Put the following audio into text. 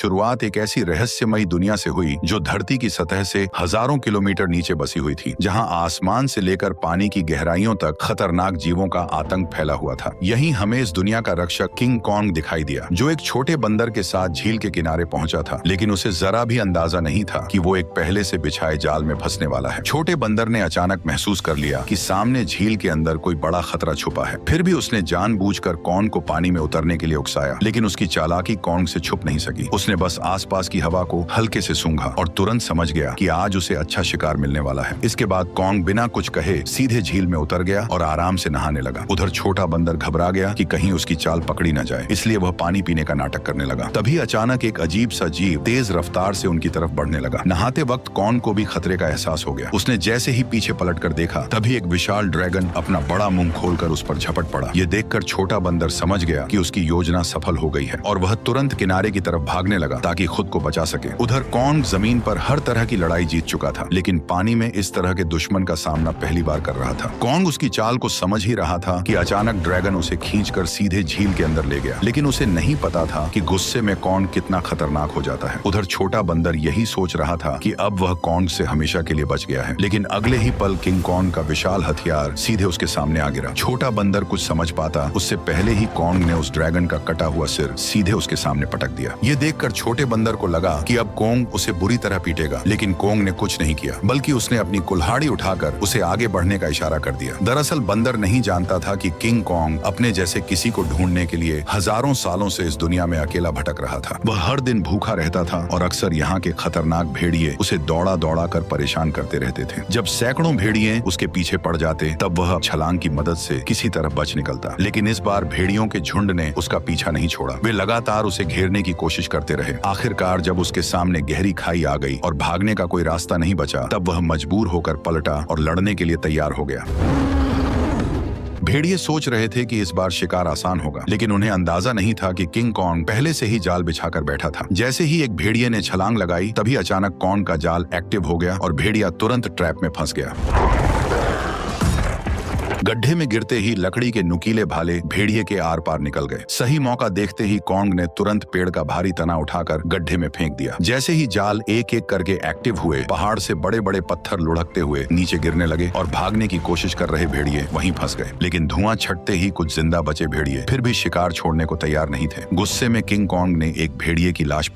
शुरुआत एक ऐसी रहस्यमयी दुनिया से हुई जो धरती की सतह से हजारों किलोमीटर नीचे बसी हुई थी, जहां आसमान से लेकर पानी की गहराइयों तक खतरनाक जीवों का आतंक फैला हुआ था। यहीं हमें इस दुनिया का रक्षक किंग कॉन्ग दिखाई दिया, जो एक छोटे बंदर के साथ झील के किनारे पहुंचा था, लेकिन उसे जरा भी अंदाजा नहीं था कि वो एक पहले से बिछाए जाल में फंसने वाला है। छोटे बंदर ने अचानक महसूस कर लिया कि सामने झील के अंदर कोई बड़ा खतरा छुपा है। फिर भी उसने जानबूझकर कॉन्ग को पानी में उतरने के लिए उकसाया, लेकिन उसकी चालाकी कॉन्ग से छुप नहीं सकी। उसने बस आसपास की हवा को हल्के से सूंघा और तुरंत समझ गया कि आज उसे अच्छा शिकार मिलने वाला है। इसके बाद कॉन्ग बिना कुछ कहे सीधे झील में उतर गया और आराम से नहाने लगा। उधर छोटा बंदर घबरा गया कि कहीं उसकी चाल पकड़ी न जाए, इसलिए वह पानी पीने का नाटक करने लगा। तभी अचानक एक अजीब सा जीव तेज रफ्तार से उनकी तरफ बढ़ने लगा। नहाते वक्त कॉन्ग को भी खतरे का एहसास हो गया। उसने जैसे ही पीछे पलटकर देखा, तभी एक विशाल ड्रैगन अपना बड़ा मुंह खोलकर उस पर झपट पड़ा। ये देखकर छोटा बंदर समझ गया कि उसकी योजना सफल हो गई है और वह तुरंत किनारे की तरफ भागने लगा ताकि खुद को बचा सके। उधर कॉन्ग जमीन पर हर तरह की लड़ाई जीत चुका था, लेकिन पानी में इस तरह के दुश्मन का सामना पहली बार कर रहा था। कॉन्ग उसकी चाल को समझ ही रहा था कि अचानक ड्रैगन उसे खींचकर सीधे झील के अंदर ले गया, लेकिन उसे नहीं पता था कि गुस्से में कॉन्ग कितना खतरनाक हो जाता है। उधर छोटा बंदर यही सोच रहा था कि अब वह कॉन्ग से हमेशा के लिए बच गया है, लेकिन अगले ही पल किंग कॉन्ग का विशाल हथियार सीधे उसके सामने आ गिरा। छोटा बंदर कुछ समझ पाता उससे पहले ही कॉन्ग ने उस ड्रैगन का कटा हुआ सिर सीधे उसके सामने पटक दिया। ये देखकर छोटे बंदर को लगा कि अब कॉन्ग उसे बुरी तरह पीटेगा, लेकिन कॉन्ग ने कुछ नहीं किया, बल्कि उसने अपनी कुल्हाड़ी उठाकर उसे आगे बढ़ने का इशारा कर दिया। दरअसल बंदर नहीं जानता था कि किंग कॉन्ग अपने जैसे किसी को ढूंढने के लिए हजारों सालों से इस दुनिया में अकेला भटक रहा था। वह हर दिन भूखा रहता था और अक्सर यहाँ के खतरनाक भेड़िए उसे दौड़ा दौड़ा कर परेशान करते रहते थे। जब सैकड़ों भेड़िए उसके पीछे पड़ जाते, तब वह छलांग की मदद से किसी तरह बच निकलता, लेकिन इस बार भेड़ियों के झुंड ने उसका पीछा नहीं छोड़ा। वे लगातार उसे घेरने की कोशिश करते रहे। आखिरकार जब उसके सामने गहरी खाई आ गई और भागने का कोई रास्ता नहीं बचा, तब वह मजबूर होकर पलटा और लड़ने के लिए तैयार हो गया। भेड़िए सोच रहे थे कि इस बार शिकार आसान होगा, लेकिन उन्हें अंदाजा नहीं था कि किंग कॉन्ग पहले से ही जाल बिछाकर बैठा था। जैसे ही एक भेड़िए ने छलांग लगाई, तभी अचानक कॉन्ग का जाल एक्टिव हो गया और भेड़िया तुरंत ट्रैप में फंस गया। गड्ढे में गिरते ही लकड़ी के नुकीले भाले भेड़िए के आर पार निकल गए। सही मौका देखते ही कॉन्ग ने तुरंत पेड़ का भारी तना उठाकर गड्ढे में फेंक दिया। जैसे ही जाल एक एक करके एक्टिव हुए, पहाड़ से बड़े बड़े पत्थर लुढ़कते हुए नीचे गिरने लगे और भागने की कोशिश कर रहे भेड़िए वहीं फंस गए। लेकिन धुआं छटते ही कुछ जिंदा बचे भेड़िए फिर भी शिकार छोड़ने को तैयार नहीं थे। गुस्से में किंग कॉन्ग ने एक भेड़िए की लाश